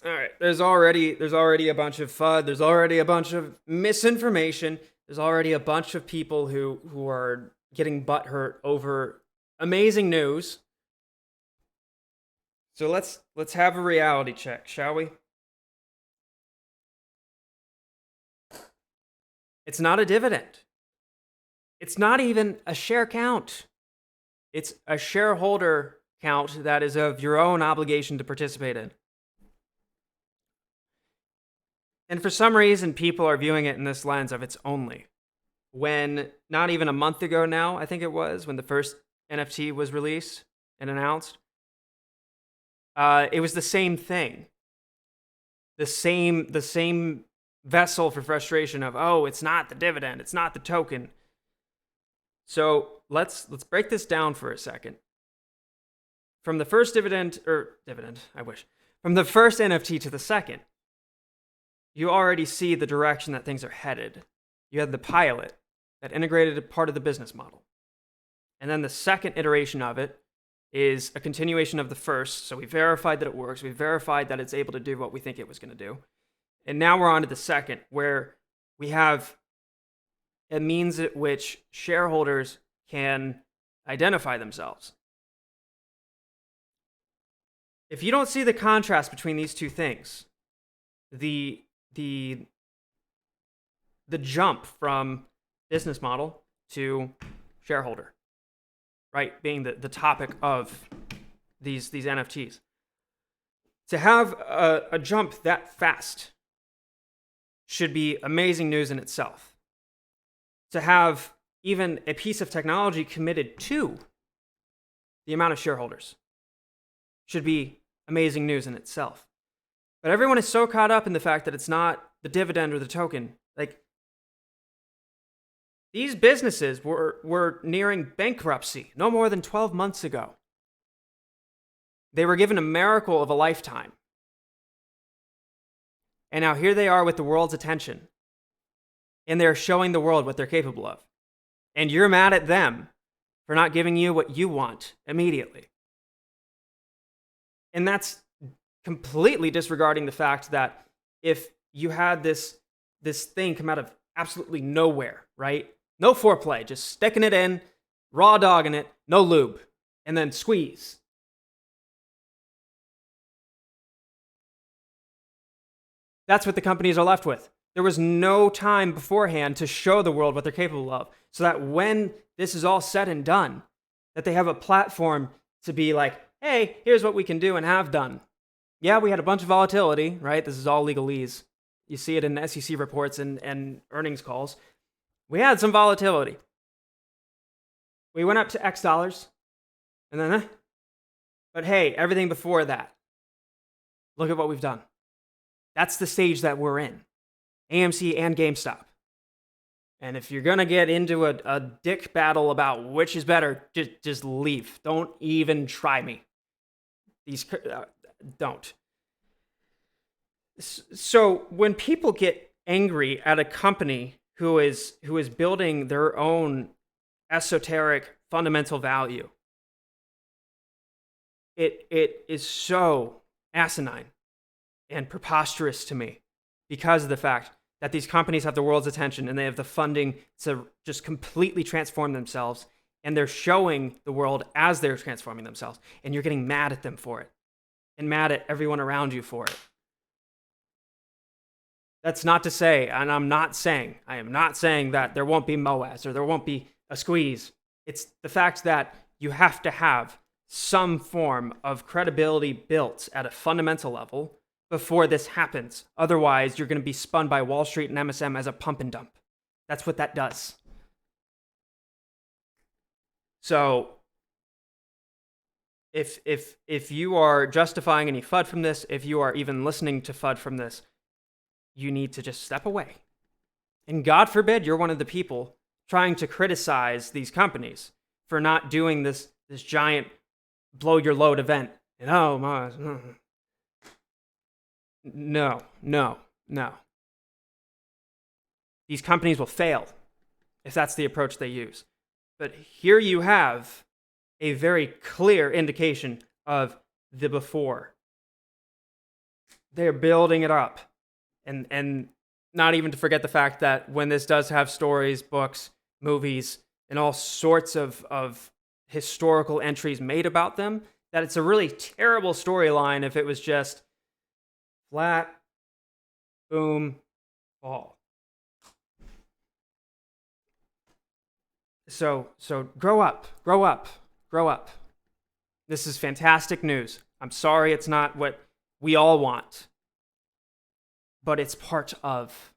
All right. There's already a bunch of FUD. There's already a bunch of misinformation. There's already a bunch of people who are getting butthurt over amazing news. So let's have a reality check, shall we? It's not a dividend. It's not even a share count. It's a shareholder count that is of your own obligation to participate in. And for some reason, people are viewing it in this lens of it's only. When not even a month ago now, I think it was, when the first NFT was released and announced, it was the same thing. The same vessel for frustration of, oh, it's not the dividend, it's not the token. So let's break this down for a second. From the first from the first NFT to the second, you already see the direction that things are headed. You had the pilot that integrated a part of the business model. And then the second iteration of it is a continuation of the first. So we verified that it works. We verified that it's able to do what we think it was going to do. And now we're on to the second, where we have a means at which shareholders can identify themselves. If you don't see the contrast between these two things, the jump from business model to shareholder, right, being the topic of these NFTs, to have a jump that fast should be amazing news in itself. To have even a piece of technology committed to the amount of shareholders should be amazing news in itself. But everyone is so caught up in the fact that it's not the dividend or the token. Like, these businesses were nearing bankruptcy no more than 12 months ago. They were given a miracle of a lifetime. And now here they are with the world's attention. And they're showing the world what they're capable of. And you're mad at them for not giving you what you want immediately. And that's completely disregarding the fact that if you had this thing come out of absolutely nowhere, right? No foreplay, just sticking it in, raw dogging it, no lube, and then squeeze. That's what the companies are left with. There was no time beforehand to show the world what they're capable of, so that when this is all said and done, that they have a platform to be like, hey, here's what we can do and have done. Yeah, we had a bunch of volatility, right? This is all legalese. You see it in SEC reports and earnings calls. We had some volatility. We went up to X dollars, and then, but hey, everything before that, look at what we've done. That's the stage that we're in. AMC and GameStop. And if you're going to get into a dick battle about which is better, just leave. Don't even try me. Don't. So when people get angry at a company who is building their own esoteric fundamental value, it is so asinine and preposterous to me because of the fact that these companies have the world's attention and they have the funding to just completely transform themselves, and they're showing the world as they're transforming themselves, and you're getting mad at them for it and mad at everyone around you for it. That's not to say, and I am not saying that there won't be MOAS or there won't be a squeeze. It's the fact that you have to have some form of credibility built at a fundamental level before this happens. Otherwise, you're going to be spun by Wall Street and MSM as a pump and dump. That's what that does. So if you are justifying any FUD from this, if you are even listening to FUD from this, you need to just step away. And God forbid you're one of the people trying to criticize these companies for not doing this giant blow your load event. And no. These companies will fail if that's the approach they use. But here you have a very clear indication of the before. they're building it up. And not even to forget the fact that when this does have stories, books, movies, and all sorts of historical entries made about them, that it's a really terrible storyline if it was just flat, boom, fall. So grow up, grow up, grow up. This is fantastic news. I'm sorry it's not what we all want, but it's part of